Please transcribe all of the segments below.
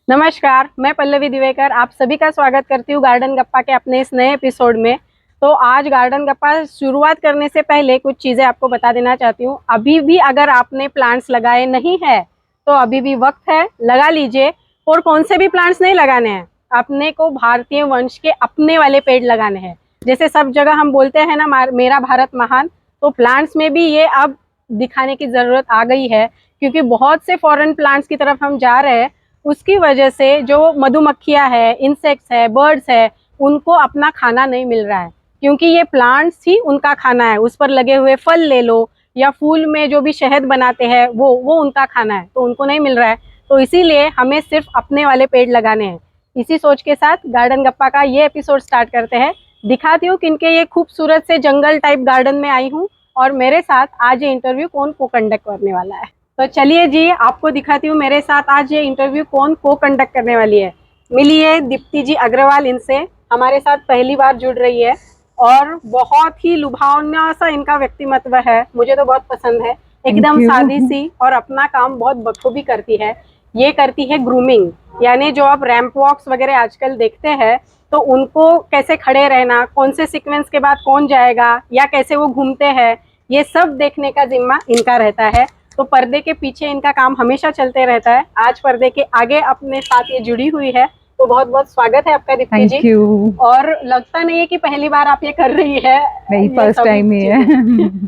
नमस्कार, मैं पल्लवी दिवेकर आप सभी का स्वागत करती हूँ गार्डन गप्पा के अपने इस नए एपिसोड में। तो आज गार्डन गप्पा शुरुआत करने से पहले कुछ चीज़ें आपको बता देना चाहती हूँ। अभी भी अगर आपने प्लांट्स लगाए नहीं है तो अभी भी वक्त है, लगा लीजिए। और कौन से भी प्लांट्स नहीं लगाने हैं, अपने को भारतीय वंश के अपने वाले पेड़ लगाने हैं। जैसे सब जगह हम बोलते हैं ना, मेरा भारत महान, तो प्लांट्स में भी ये अब दिखाने की ज़रूरत आ गई है, क्योंकि बहुत से फॉरेन प्लांट्स की तरफ हम जा रहे हैं। उसकी वजह से जो मधुमक्खियां है, इंसेक्ट्स है, बर्ड्स है, उनको अपना खाना नहीं मिल रहा है, क्योंकि ये प्लांट्स ही उनका खाना है। उस पर लगे हुए फल ले लो या फूल में जो भी शहद बनाते हैं वो उनका खाना है, तो उनको नहीं मिल रहा है। तो इसीलिए हमें सिर्फ अपने वाले पेड़ लगाने हैं। इसी सोच के साथ गार्डन गप्पा का ये एपिसोड स्टार्ट करते हैं। दिखाती हूँ किनके ये खूबसूरत से जंगल टाइप गार्डन में आई हूँ, और मेरे साथ आज ये इंटरव्यू कौन को कंडक्ट करने वाला है। तो चलिए जी, आपको दिखाती हूँ मेरे साथ आज ये इंटरव्यू कौन को कंडक्ट करने वाली है। मिलिए दीप्ति जी अग्रवाल, इनसे हमारे साथ पहली बार जुड़ रही है और बहुत ही लुभावना सा इनका व्यक्तिमत्व है, मुझे तो बहुत पसंद है। एकदम सादी सी और अपना काम बहुत बखूबी करती है। ये करती है ग्रूमिंग, यानी जो आप रैंप वॉक्स वगैरह आजकल देखते हैं, तो उनको कैसे खड़े रहना, कौन से सीक्वेंस के बाद कौन जाएगा या कैसे वो घूमते हैं, ये सब देखने का जिम्मा इनका रहता है। तो पर्दे के पीछे इनका काम हमेशा चलते रहता है। आज पर्दे के आगे अपने साथ ये जुड़ी हुई है, तो बहुत बहुत स्वागत है आपका दीप्ति जी। Thank you. और लगता नहीं है कि पहली बार आप ये कर रही है, नहीं, फर्स्ट टाइम ही है।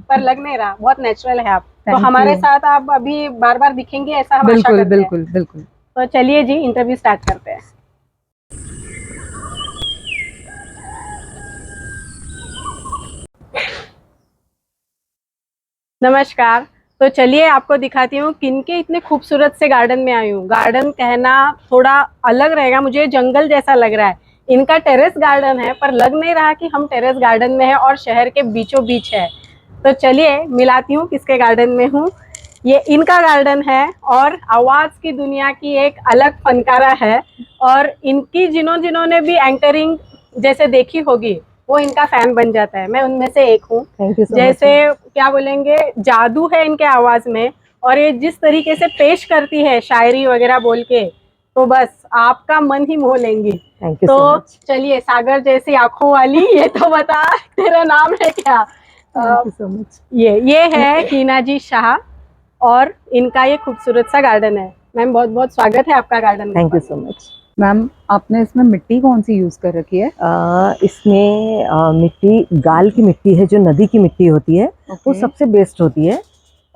पर लग नहीं रहा, बहुत नेचुरल है आप। तो हमारे साथ आप अभी बार बार दिखेंगे, ऐसा हम आशा करते हैं। बिल्कुल बिल्कुल। तो चलिए जी, इंटरव्यू स्टार्ट करते हैं। नमस्कार। तो चलिए आपको दिखाती हूँ किनके इतने खूबसूरत से गार्डन में आई हूँ। गार्डन कहना थोड़ा अलग रहेगा, मुझे जंगल जैसा लग रहा है। इनका टेरेस गार्डन है, पर लग नहीं रहा कि हम टेरेस गार्डन में है और शहर के बीचों बीच है। तो चलिए मिलाती हूँ किसके गार्डन में हूँ। ये इनका गार्डन है और आवाज़ की दुनिया की एक अलग फनकारा है। और इनकी जिन्होंने भी एंकरिंग जैसे देखी होगी, वो इनका फैन बन जाता है। मैं उनमें से एक हूँ। जैसे क्या बोलेंगे, जादू है इनके आवाज में। और ये जिस तरीके से पेश करती है शायरी वगैरह बोल के, तो बस आपका मन ही मोह लेंगी। तो चलिए, सागर जैसी आंखों वाली, ये तो बता तेरा नाम है क्या? so much. ये है हीना जी शाह, और इनका ये खूबसूरत सा गार्डन है। मैम बहुत बहुत स्वागत है आपका garden. Thank you so much. Ma'am, आपने इसमें मिट्टी कौन सी यूज कर रखी है? इसमें मिट्टी गाल की मिट्टी है, जो नदी की मिट्टी होती है। वो सबसे बेस्ट होती है।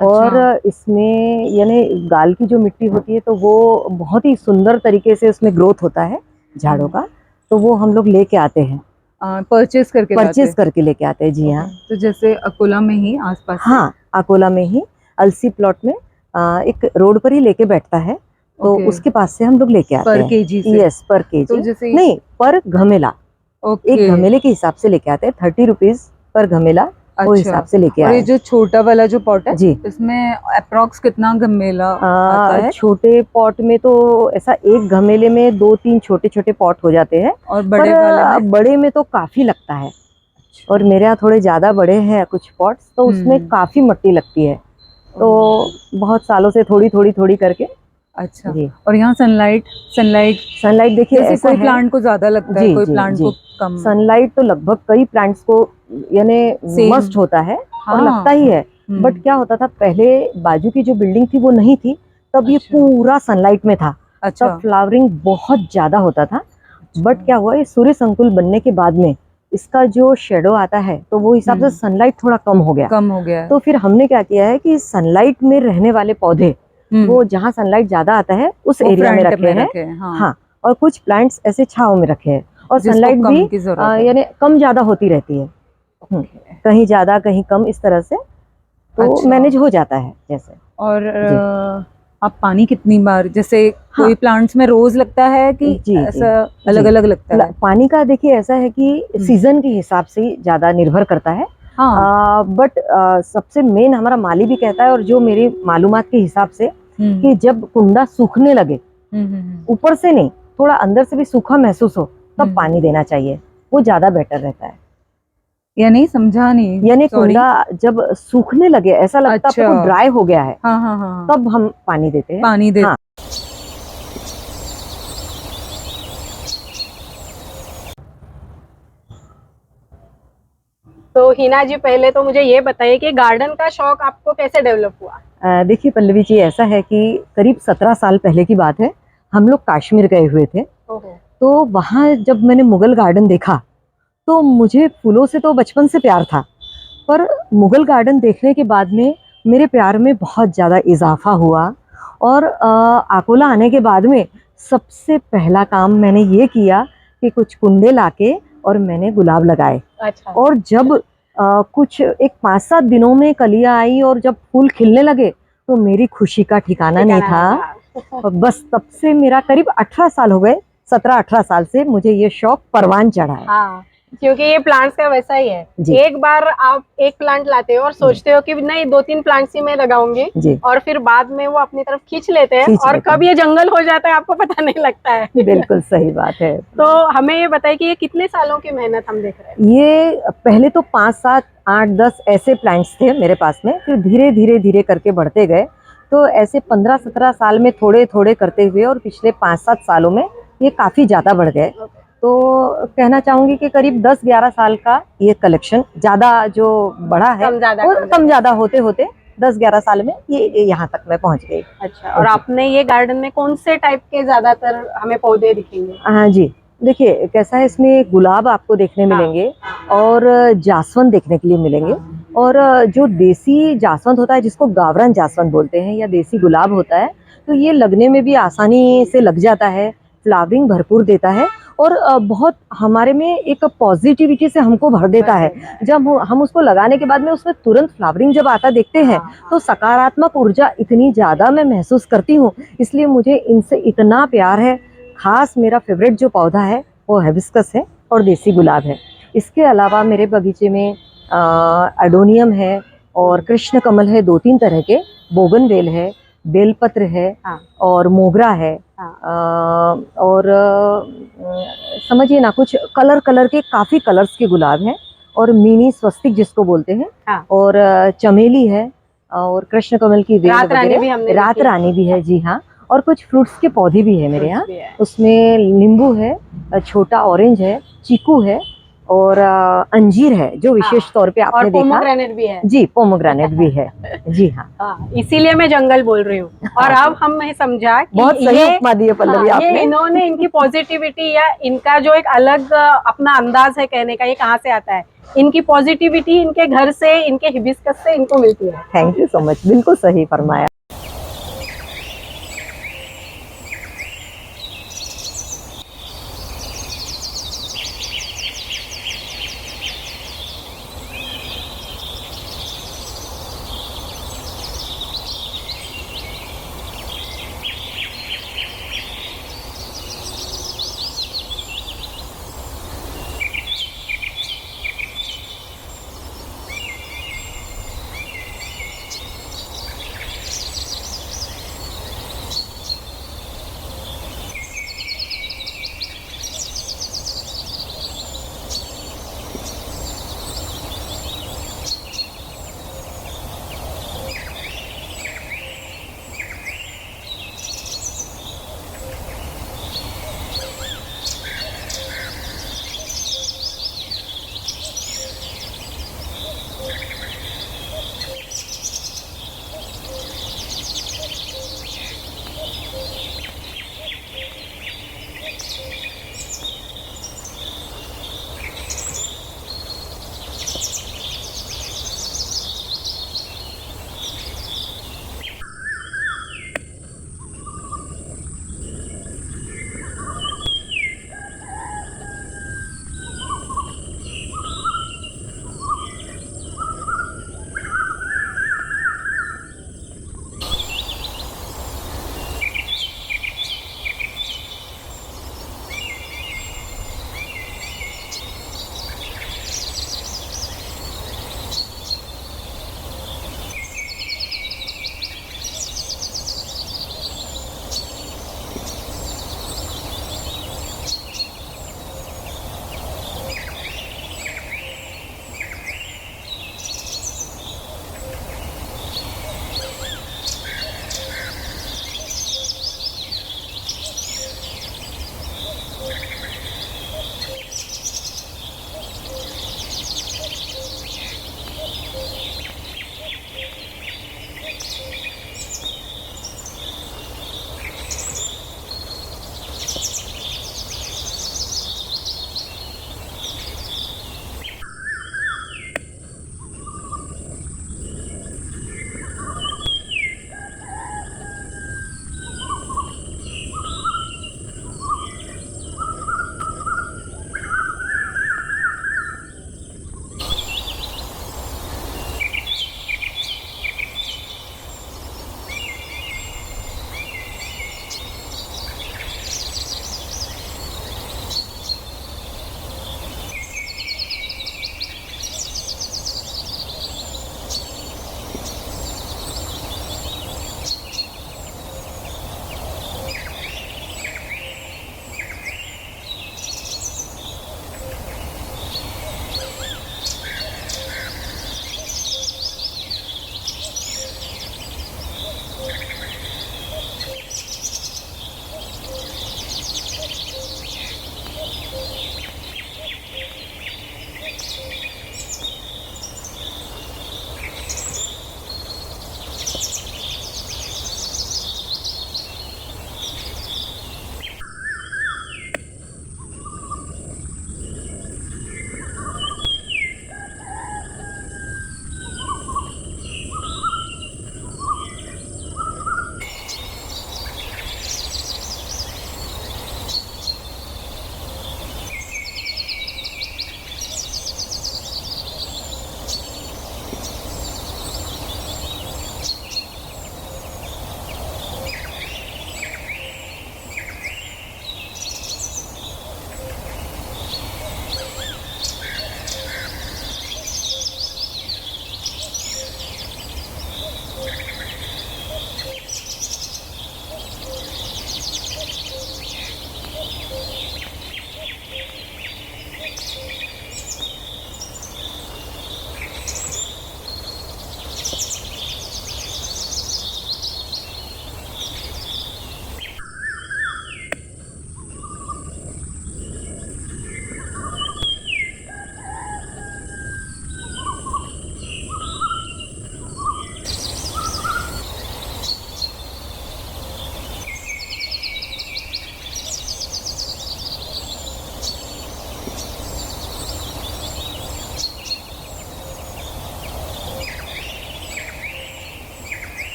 और इसमें यानी गाल की जो मिट्टी होती है, तो वो बहुत ही सुंदर तरीके से उसमें ग्रोथ होता है झाड़ों का। तो वो हम लोग लेके आते हैं, परचेज करके लेके आते हैं। जी हाँ। तो जैसे अकोला में ही आसपास? हाँ, अकोला में ही अलसी प्लॉट में एक रोड पर ही लेके बैठता है, तो उसके पास से हम लोग लेके आते हैं। पर केजी से? यस, पर केजी। तो जैसे नहीं, पर घमेला। एक घमेले के हिसाब से लेके आते हैं। 30 रुपीज पर घमेला, वो हिसाब से लेके आए। और ये जो छोटा वाला जो पॉट है जी, इसमें अप्रॉक्स कितना घमेला आता है? छोटे पॉट में तो ऐसा एक घमेले में 2-3 छोटे छोटे पॉट हो जाते हैं। और बड़े में तो काफी लगता है। और मेरे यहाँ थोड़े ज्यादा बड़े हैं कुछ पॉट्स, तो उसमें काफी मट्टी लगती है। तो बहुत सालों से थोड़ी थोड़ी करके। अच्छा जी। और यहाँ सनलाइट देखिए, ऐसा कोई प्लांट को ज्यादा लगता है, कोई प्लांट को कम। सनलाइट तो लगभग कई प्लांट्स को यानी मस्ट होता है। और लगता ही है। बट क्या होता था, पहले बाजू की जो बिल्डिंग थी वो नहीं थी, तब ये पूरा सनलाइट में था। तब फ्लावरिंग बहुत ज्यादा होता था। बट क्या हुआ, ये सूर्य संकुल बनने के बाद में इसका जो शेडो आता है, तो वो हिसाब से सनलाइट थोड़ा कम हो गया। तो फिर हमने क्या किया है कि सनलाइट में रहने वाले पौधे, वो जहाँ सनलाइट ज्यादा आता है उस एरिया में रखे हैं। हाँ। और कुछ प्लांट्स ऐसे छांव में रखे हैं। और सनलाइट भी यानी कम ज्यादा होती रहती है, कहीं ज्यादा कहीं कम, इस तरह से तो मैनेज हो जाता है जैसे। और आप पानी कितनी बार, जैसे कोई प्लांट्स में रोज लगता है कि ऐसा अलग अलग लगता है? पानी का देखिए ऐसा है कि सीजन के हिसाब से ज्यादा निर्भर करता है। बट सबसे मेन हमारा माली भी कहता है, और जो मेरी मालूमात के हिसाब से, कि जब कुंडा सूखने लगे, ऊपर से नहीं, थोड़ा अंदर से भी सूखा महसूस हो, तब पानी देना चाहिए। वो ज्यादा बेटर रहता है। या नहीं, समझा नहीं। यानी कुंडा जब सूखने लगे, ऐसा लगता है आपको ड्राई हो गया है, तब हम पानी देते हैं। तो हिना जी, पहले तो मुझे ये बताइए कि गार्डन का शौक आपको कैसे डेवलप हुआ? देखिए पल्लवी जी, ऐसा है कि करीब 17 साल पहले की बात है। हम लोग कश्मीर गए हुए थे। ओहो। तो वहाँ जब मैंने मुगल गार्डन देखा तो मुझे फूलों से तो बचपन से प्यार था, पर मुगल गार्डन देखने के बाद में मेरे प्यार में बहुत ज़्यादा इजाफा हुआ। और अकोला आने के बाद में सबसे पहला काम मैंने ये किया कि कुछ कुंडे लाके और मैंने गुलाब लगाए। अच्छा। और जब कुछ एक 5-7 दिनों में कलियां आई और जब फूल खिलने लगे तो मेरी खुशी का ठिकाना नहीं था। बस तब से मेरा करीब 18 साल हो गए, 17-18 साल से मुझे ये शौक परवान चढ़ा है। हाँ, क्योंकि ये प्लांट्स का वैसा ही है। एक बार आप एक प्लांट लाते हो और सोचते हो कि नहीं 2-3 प्लांट्स ही मैं लगाऊंगी, और फिर बाद में वो अपनी तरफ खींच लेते हैं और कब ये जंगल हो जाता है आपको पता नहीं लगता है। बिल्कुल सही बात है। तो हमें ये बताइए कि ये कितने सालों की मेहनत हम देख रहे हैं? ये पहले तो 5, 7, 8, 10 ऐसे प्लांट्स थे मेरे पास में, फिर धीरे धीरे धीरे करके बढ़ते गए। तो ऐसे 15-17 साल में थोड़े थोड़े करते हुए और पिछले 5-7 सालों में ये काफ़ी ज़्यादा बढ़ गए। तो कहना चाहूँगी कि करीब 10-11 साल का ये कलेक्शन, ज़्यादा जो बढ़ा है कम ज़्यादा होते होते 10-11 साल में ये यहाँ तक मैं पहुँच गई। अच्छा, और आपने ये गार्डन में कौन से टाइप के ज़्यादातर हमें पौधे दिखेंगे? हाँ जी, देखिए कैसा है, इसमें गुलाब आपको देखने मिलेंगे और जासवंत देखने के लिए मिलेंगे। और जो देसी जासवंत होता है जिसको गावरान जासवंत बोलते हैं या देसी गुलाब होता है, तो ये लगने में भी आसानी से लग जाता है, फ्लावरिंग भरपूर देता है और बहुत हमारे में एक पॉजिटिविटी से हमको भर देता है। जब हम उसको लगाने के बाद में उसमें तुरंत फ्लावरिंग जब आता देखते हैं तो सकारात्मक ऊर्जा इतनी ज़्यादा मैं महसूस करती हूँ, इसलिए मुझे इनसे इतना प्यार है। खास मेरा फेवरेट जो पौधा है वो हिबिस्कस है और देसी गुलाब है। इसके अलावा मेरे बगीचे में एडोनियम है और कृष्ण कमल है, 2-3 तरह के, बोगनवेल है, बेलपत्र है और मोगरा है। और समझिए ना, कुछ कलर के काफ़ी कलर्स के गुलाब हैं और मिनी स्वस्तिक जिसको बोलते हैं, और चमेली है और कृष्ण कमल की वेल, रात रानी भी है जी हाँ। और कुछ फ्रूट्स के पौधे भी है मेरे यहाँ, उसमें नींबू है, छोटा ऑरेंज है, चीकू है और अंजीर है जो विशेष तौर पे आपने देखा। पोमोग्रेनेट भी है जी, पोमोग्रेनेट भी है जी हाँ। इसीलिए मैं जंगल बोल रही हूँ। और अब हमें समझा कि बहुत सही उपमा दी है पल्लवी आपने। ये इन्होंने इनकी पॉजिटिविटी या इनका जो एक अलग अपना अंदाज है कहने का, ये कहाँ से आता है? इनकी पॉजिटिविटी इनके घर से, इनके हिबिस्कस से इनको मिलती है। थैंक यू सो मच, बिल्कुल सही फरमाया।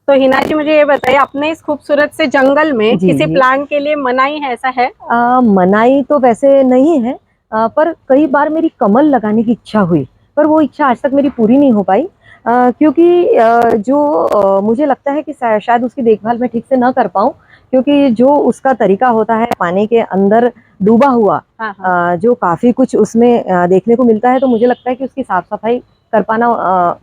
तो हिना जी मुझे ये बताइए, अपने इस खूबसूरत से जंगल में जी, किसी जी। प्लांट के लिए मनाही है, ऐसा है? मनाही तो वैसे नहीं है, पर कई बार मेरी कमल लगाने की इच्छा हुई, पर वो इच्छा आज तक मेरी पूरी नहीं हो पाई, क्योंकि मुझे लगता है कि शायद उसकी देखभाल मैं ठीक से ना कर पाऊँ, क्योंकि जो उसका तरीका होता है पानी के अंदर डूबा हुआ, हाँ, हाँ। जो काफ़ी कुछ उसमें देखने को मिलता है, तो मुझे लगता है कि उसकी साफ सफाई कर पाना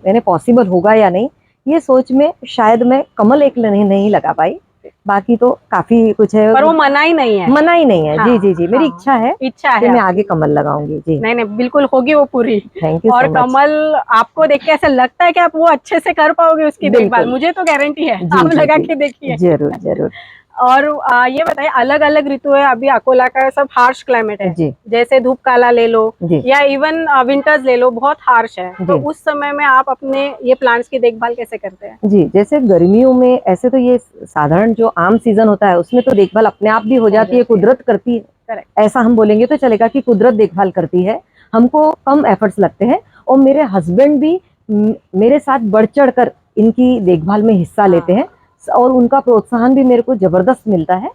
यानी पॉसिबल होगा या नहीं, ये सोच में शायद मैं कमल एक नहीं लगा पाई। बाकी तो काफी कुछ है, पर वो मनाही नहीं है। मना ही नहीं है। हाँ, जी जी जी, मेरी हाँ, इच्छा है इच्छा है कि मैं आपकी। आगे कमल लगाऊंगी जी। नहीं नहीं, बिल्कुल होगी वो पूरी। थैंक यू और सो मच। कमल आपको देख के ऐसा लगता है कि आप वो अच्छे से कर पाओगे उसकी देखभाल? बिल्कुल। मुझे तो गारंटी है, जी आप जी लगा जी, के देखिए। जरूर जरूर। और ये बताइए, अलग अलग ऋतु है, अभी अकोला का सब हार्श क्लाइमेट है, जी जैसे धूप काला ले लो जी या इवन विंटर्स ले लो, बहुत हार्श है, तो जी उस समय में आप अपने ये प्लांट्स की देखभाल कैसे करते हैं? जी, जैसे गर्मियों में ऐसे तो ये साधारण जो आम सीजन होता है उसमें तो देखभाल अपने आप भी हो जाती है, कुदरत करती है। करेक्ट। ऐसा हम बोलेंगे तो चलेगा कि कुदरत देखभाल करती है, हमको कम एफर्ट्स लगते हैं, और मेरे हस्बैंड भी मेरे साथ बढ़ चढ़ कर इनकी देखभाल में हिस्सा लेते हैं, और उनका प्रोत्साहन भी मेरे को जबरदस्त मिलता है।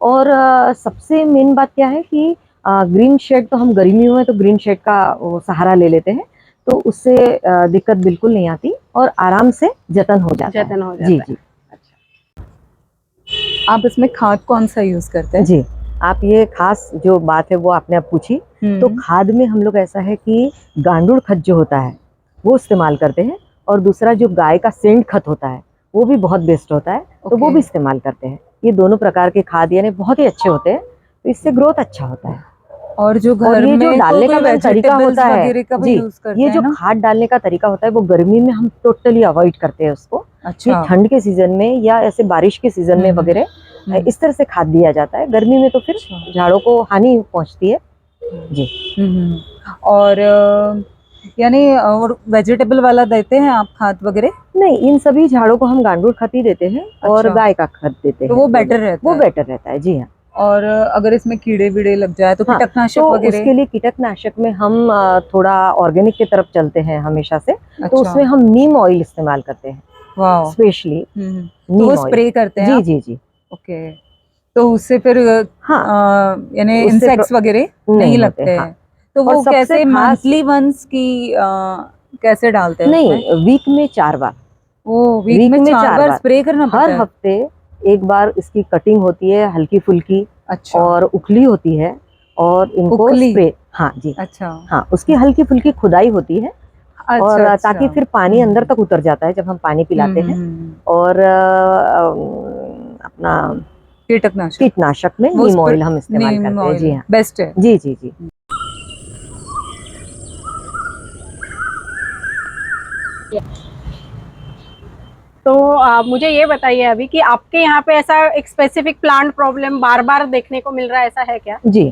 और सबसे मेन बात क्या है कि ग्रीन शेड, तो हम गर्मियों में तो ग्रीन शेड का वो सहारा ले लेते हैं, तो उससे दिक्कत बिल्कुल नहीं आती और आराम से जतन हो जाता जतन है। हो जाता जी है। जी आप इसमें खाद कौन सा यूज करते हैं? जी, आप ये खास जो बात है वो आपने अब पूछी, तो खाद में हम लोग ऐसा है कि गांडूड़ खत जो होता है वो इस्तेमाल करते हैं, और दूसरा जो गाय का सेंध खत होता है वो भी बहुत बेस्ट होता है, तो वो भी इस्तेमाल करते हैं। ये दोनों प्रकार के खाद यानी बहुत ही अच्छे होते हैं, तो इससे ग्रोथ अच्छा होता है। और जो घर ये जो में डालने का मेन तरीका होता है वगैरह का भी जी, यूज करते ये हैं जो ना? खाद डालने का तरीका होता है वो गर्मी में हम टोटली अवॉइड करते हैं उसको। ये अच्छा। ठंड के सीजन में या ऐसे बारिश के सीजन में वगैरह इस तरह से खाद दिया जाता है, गर्मी में तो फिर झाड़ों को हानि पहुंचती है जी। और यानी और वेजिटेबल वाला देते हैं आप खाद वगैरह? नहीं, इन सभी झाड़ों को हम गांडूड़ खत ही देते हैं और गाय का खत देते हैं, तो वो बेटर रहता वो है? बेटर रहता है जी हाँ। और अगर इसमें कीड़े वीड़े लग जाए तो हाँ, कीटनाशक तो वगैरह? उसके लिए कीटनाशक में हम थोड़ा ऑर्गेनिक की तरफ चलते हैं हमेशा से, अच्छा। तो उसमें हम नीम ऑयल इस्तेमाल करते हैं, वाह। स्पेशली तो वो स्प्रे करते हैं जी आप? जी जी। ओके, तो उससे फिर हाँ, यानी उससे इंसेक्ट्स वगैरह नहीं होते, लगते हाँ। हैं? तो और वो सबसे कैसे खास मंथली वंस की कैसे डालते हैं उसमें? नहीं, वीक में 4 बार, ओ, वीक में 4 बार स्प्रे करना पड़ता हर है? हफ्ते एक बार इसकी कटिंग होती है हल्की फुल्की, अच्छा। और उखली होती है, और इनको उखली? स्प्रे, हाँ जी, अच्छा। हाँ, उसकी हल्की फुल्की खुदाई होती है, और अच्छा, ताकि फिर पानी अंदर तक उतर जाता है जब हम पानी पिलाते हैं। और अपना कीटनाशक में नीम ऑयल हम इस्तेमाल करते हैं जी हाँ, बेस्ट है। जी जी जी। तो मुझे ये बताइए अभी कि आपके यहाँ पे ऐसा एक स्पेसिफिक प्लांट प्रॉब्लम बार बार देखने को मिल रहा है, ऐसा है क्या? जी,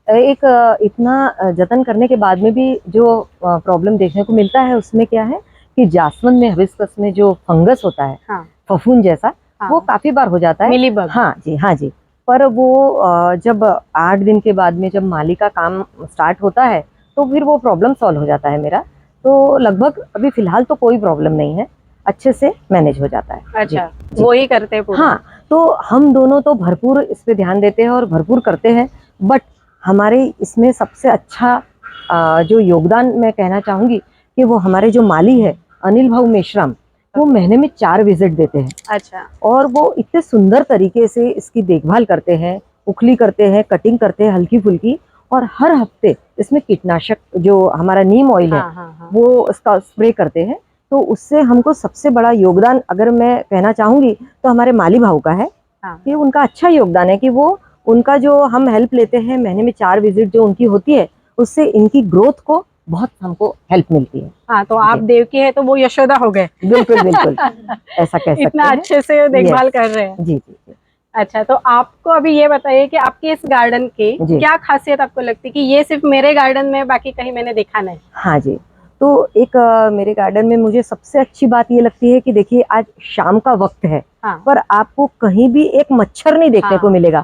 एक इतना जतन करने के बाद में भी जो प्रॉब्लम देखने को मिलता है उसमें क्या है कि जास्वंद में, हिबिस्कस में जो फंगस होता है, हाँ। फफूंद जैसा, हाँ। वो काफी बार हो जाता है। मिलीबग। हाँ जी, हाँ जी। पर वो जब 8 दिन के बाद में जब माली का काम स्टार्ट होता है तो फिर वो प्रॉब्लम सॉल्व हो जाता है मेरा, तो लगभग अभी फिलहाल तो कोई प्रॉब्लम नहीं है, अच्छे से मैनेज हो जाता है। अच्छा, वो ही करते हैं पूरा? हाँ, तो हम दोनों तो भरपूर इस पे ध्यान देते हैं और भरपूर करते हैं, बट हमारे इसमें सबसे अच्छा जो योगदान मैं कहना चाहूंगी कि वो हमारे जो माली है अनिल भाऊ मेश्राम, वो महीने में 4 विजिट देते हैं। अच्छा। और वो इतने सुंदर तरीके से इसकी देखभाल करते हैं, उखली करते हैं, कटिंग करते हैं हल्की फुल्की, और हर हफ्ते इसमें कीटनाशक जो हमारा नीम ऑयल है, वो इसका स्प्रे करते हैं। तो उससे हमको सबसे बड़ा योगदान अगर मैं कहना चाहूंगी तो हमारे माली भाऊ का है। कि उनका अच्छा योगदान है कि वो उनका जो हम हेल्प लेते हैं महीने में 4 विजिट जो उनकी होती है, उससे इनकी ग्रोथ को बहुत हमको हेल्प मिलती है। हाँ, तो आप देवकी है तो वो यशोदा हो गए। बिल्कुल बिल्कुल, ऐसा कह सकते हैं। इतना अच्छे से देखभाल कर रहे हैं। जी जी जी। अच्छा, तो आपको अभी ये बताइए कि आपके इस गार्डन की क्या खासियत आपको लगती है कि ये सिर्फ मेरे गार्डन में, बाकी कहीं मैंने देखा नहीं? हाँ जी, तो एक मेरे गार्डन में मुझे सबसे अच्छी बात ये लगती है कि देखिए आज शाम का वक्त है, पर आपको कहीं भी एक मच्छर नहीं देखने को मिलेगा।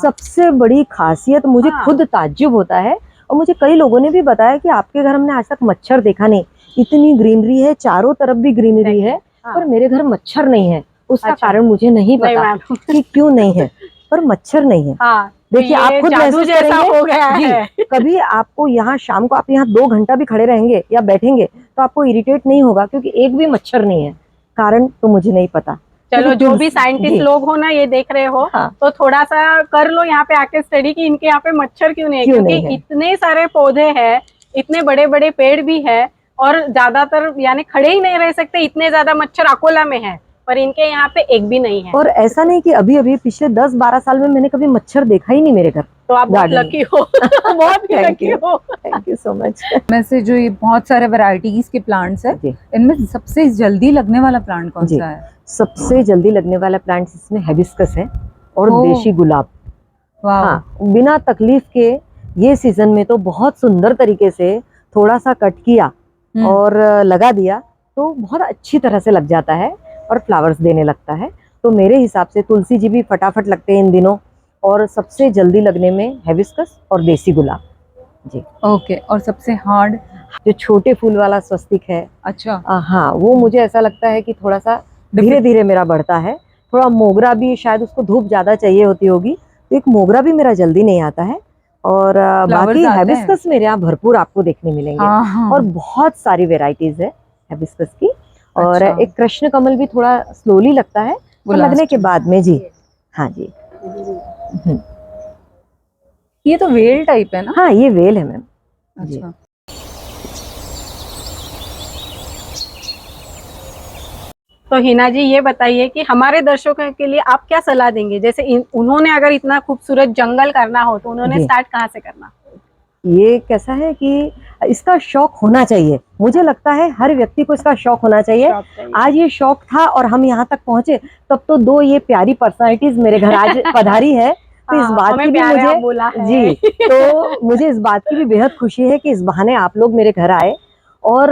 सबसे बड़ी खासियत मुझे खुद ताज्जुब होता है, और मुझे कई लोगों ने भी बताया कि आपके घर हमने आज तक मच्छर देखा नहीं, इतनी ग्रीनरी है, चारों तरफ भी ग्रीनरी है, पर मेरे घर मच्छर नहीं है। उसका अच्छा। कारण मुझे नहीं नहीं पता मैम। कि क्यों नहीं है, पर मच्छर नहीं है। हाँ, देखिए, ये आप खुद जादू महसूस जैसा करेंगे। हो गया जी, है। कभी आपको यहाँ शाम को आप यहाँ 2 घंटा भी खड़े रहेंगे या बैठेंगे तो आपको इरिटेट नहीं होगा, क्योंकि एक भी मच्छर नहीं है। कारण तो मुझे नहीं पता। चलो, क्योंकि जो भी तुलसी- साइंटिस्ट जी, लोग हो ना, ये देख रहे हो, हाँ, तो थोड़ा सा कर लो यहाँ पे आके स्टडी कि इनके यहाँ पे मच्छर क्यों नहीं है, क्यों क्योंकि नहीं है। इतने सारे पौधे हैं, इतने बड़े बड़े पेड़ भी है, और ज्यादातर यानी खड़े ही नहीं रह सकते, इतने ज्यादा मच्छर अकोला में है, पर इनके यहाँ पे एक भी नहीं है। और ऐसा नहीं कि अभी अभी पिछले 10-12 साल में मैंने कभी मच्छर देखा ही नहीं मेरे घर। तो आप बहुत garden में। लकी हो। बहुत ही Thank लकी you. हो। Thank you so much. में से जो ये बहुत सारे वैरायटीज के प्लांट्स है, जी, इनमें सबसे जल्दी लगने वाला प्लांट कौन जी। सा है? सबसे जल्दी लगने वाला प्लांट इसमें हिबिस्कस है और ओह। देशी गुलाब। वाह। हाँ, बिना तकलीफ के ये सीजन में तो बहुत सुंदर तरीके से थोड़ा सा कट किया और लगा दिया तो बहुत अच्छी तरह से लग जाता है और फ्लावर्स देने लगता है। तो मेरे हिसाब से तुलसी जी भी फटाफट लगते हैं इन दिनों, और सबसे जल्दी लगने में हिबिस्कस और देसी गुलाब। जी, ओके। और सबसे हार्ड? जो छोटे फूल वाला स्वस्तिक है, अच्छा। हाँ, वो मुझे ऐसा लगता है कि थोड़ा सा धीरे धीरे मेरा बढ़ता है। थोड़ा मोगरा भी, शायद उसको धूप ज्यादा चाहिए होती होगी, तो एक मोगरा भी मेरा जल्दी नहीं आता है। और बाकी आते हैं। हिबिस्कस मेरे यहाँ भरपूर आपको देखने मिलेंगे। हाँ, हाँ। और बहुत सारी वेराइटीज है हिबिस्कस की। और अच्छा। एक कृष्ण कमल भी थोड़ा स्लोली लगता है, वो तो लगने last के में। बाद में। जी, हाँ जी। ये तो वेल टाइप है ना? हाँ, ये वेल है मैम। जी। अच्छा। तो हिना जी, ये बताइए कि हमारे दर्शकों के लिए आप क्या सलाह देंगे, जैसे उन्होंने अगर इतना खूबसूरत जंगल करना हो तो उन्होंने जी। स्टार्ट कहाँ से करना? ये कैसा है कि इसका शौक होना चाहिए। मुझे लगता है हर व्यक्ति को इसका शौक होना चाहिए। शौक चाहिए। आज ये शौक था और हम यहाँ तक पहुंचे, तब तो 2 ये प्यारी पर्सनालिटीज मेरे घर आज पधारी है। तो इस बात हमें की भी प्यार है, मुझे आप बोला है। जी, तो मुझे इस बात की भी बेहद खुशी है कि इस बहाने आप लोग मेरे घर आए। और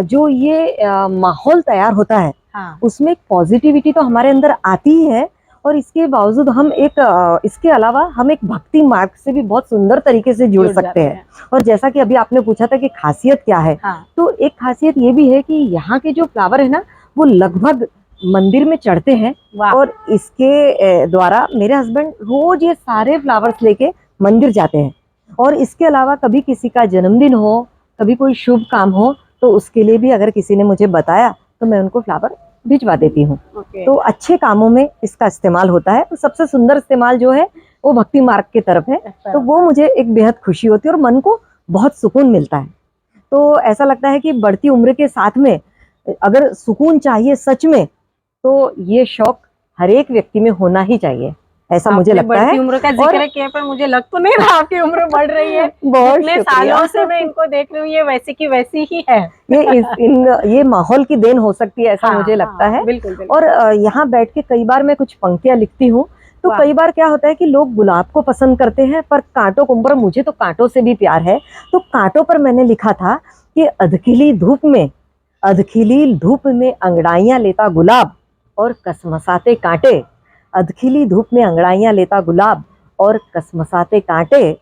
जो ये माहौल तैयार होता है, हाँ। उसमें एक पॉजिटिविटी तो हमारे अंदर आती ही है। और इसके बावजूद हम इसके अलावा हम एक भक्ति मार्ग से भी बहुत सुंदर तरीके से जुड़ सकते हैं। और जैसा कि अभी आपने पूछा था कि खासियत क्या है, हाँ। तो एक खासियत ये भी है कि यहाँ के जो फ्लावर है ना, वो लगभग मंदिर में चढ़ते हैं। और इसके द्वारा मेरे हस्बैंड रोज ये सारे फ्लावर्स लेके मंदिर जाते हैं। और इसके अलावा कभी किसी का जन्मदिन हो, कभी कोई शुभ काम हो, तो उसके लिए भी अगर किसी ने मुझे बताया तो मैं उनको फ्लावर भिजवा देती हूँ। तो अच्छे कामों में इसका इस्तेमाल होता है। तो सबसे सुंदर इस्तेमाल जो है वो भक्ति मार्ग की तरफ है। तो वो मुझे एक बेहद खुशी होती है और मन को बहुत सुकून मिलता है। तो ऐसा लगता है कि बढ़ती उम्र के साथ में अगर सुकून चाहिए सच में, तो ये शौक हर एक व्यक्ति में होना ही चाहिए, ऐसा मुझे लगता है। बढ़ती उम्र का जिक्र किया, पर मुझे लग तो नहीं रहा आपकी उम्र बढ़ रही है। बहुत इतने शुक्रिया। सालों से मैं इनको देख रही हूँ, ये वैसी की वैसी ही है। ये माहौल की देन हो सकती है, ऐसा मुझे लगता है। बिल्कुल, बिल्कुल। और यहाँ बैठ के कई बार मैं कुछ पंक्तियां लिखती हूँ, तो कई बार क्या होता है कि लोग गुलाब को पसंद करते हैं पर कांटों को, पर मुझे तो कांटों से भी प्यार है। तो कांटों पर मैंने लिखा था कि अधखिली धूप में अंगड़ाइयां लेता गुलाब और कसमसाते कांटे। अधखिली धूप में अंगड़ाइयां लेता गुलाब और कसमसाते कांटे।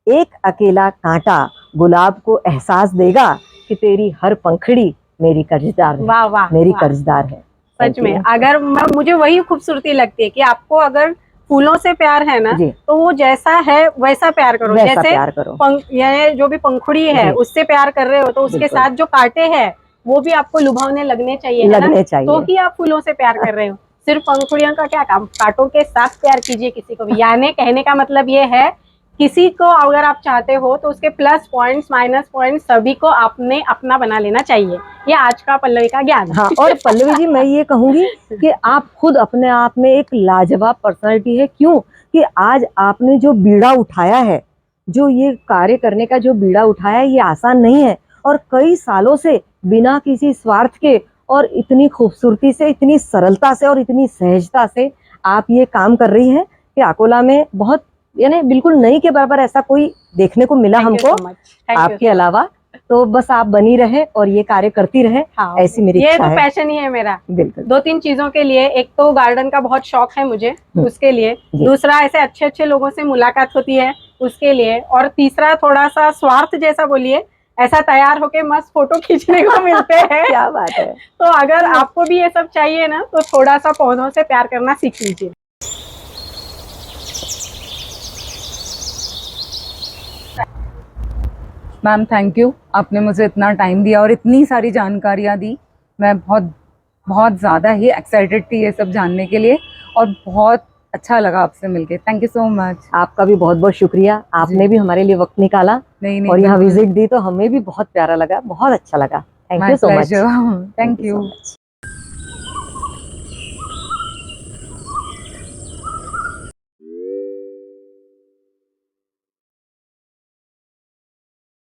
एक अकेला कांटा गुलाब को एहसास देगा कि तेरी हर पंखड़ी मेरी कर्जदार है। वाह वाह, मेरी कर्जदार है। सच में। अगर मुझे वही खूबसूरती लगती है कि आपको अगर फूलों से प्यार है ना, तो वो जैसा है वैसा प्यार करो। वैसा जैसे प्यार करो। ये जो भी पंखुड़ी है उससे प्यार कर रहे हो, तो उसके साथ जो कांटे हैं वो भी आपको लुभावने लगने चाहिए, है ना? तो ही आप फूलों से प्यार कर रहे हो। सिर्फ पंखुड़ियों का क्या काम, कांटों के साथ प्यार कीजिए किसी को भी। यानी कहने का मतलब ये है, किसी को अगर आप चाहते हो तो उसके प्लस पॉइंट्स माइनस पॉइंट्स सभी को आपने अपना बना लेना चाहिए। ये आज का पल्लवी का ज्ञान। हाँ, और पल्लवी जी, मैं ये कहूंगी कि आप खुद अपने आप में एक लाजवाब पर्सनालिटी है। क्यों कि आज आपने जो बीड़ा उठाया है, जो ये कार्य करने का जो बीड़ा उठाया है, ये आसान नहीं है। और कई सालों से बिना किसी स्वार्थ के और इतनी खूबसूरती से, इतनी सरलता से और इतनी सहजता से आप ये काम कर रही हैं कि अकोला में बहुत, यानी बिल्कुल नहीं के बराबर ऐसा कोई देखने को मिला हमको आपके अलावा। तो बस आप बनी रहे और ये कार्य करती रहे। हाँ, ऐसी मेरी इच्छा है। ये तो पैशन ही है मेरा। बिल्कुल। 2-3 चीजों के लिए, एक तो गार्डन का बहुत शौक है मुझे, उसके लिए। दूसरा, ऐसे अच्छे अच्छे लोगों से मुलाकात होती है, उसके लिए। और तीसरा, थोड़ा सा स्वार्थ जैसा बोलिए, ऐसा तैयार होके मस्त फोटो खींचने को मिलते हैं। क्या बात है। तो अगर आपको भी ये सब चाहिए ना तो थोड़ा सा पौधों से प्यार करना सीख लीजिए। मैम थैंक यू, आपने मुझे इतना टाइम दिया और इतनी सारी जानकारियाँ दी। मैं बहुत बहुत ज़्यादा ही एक्साइटेड थी ये सब जानने के लिए और बहुत अच्छा लगा आपसे मिलके। Thank you so much. आपका भी बहुत बहुत शुक्रिया, आपने भी हमारे लिए वक्त निकाला नहीं और यहाँ बिल्कुल। विजिट दी तो हमें भी बहुत प्यारा लगा, बहुत अच्छा लगा। Thank my you so much. Pleasure. Thank so you. much.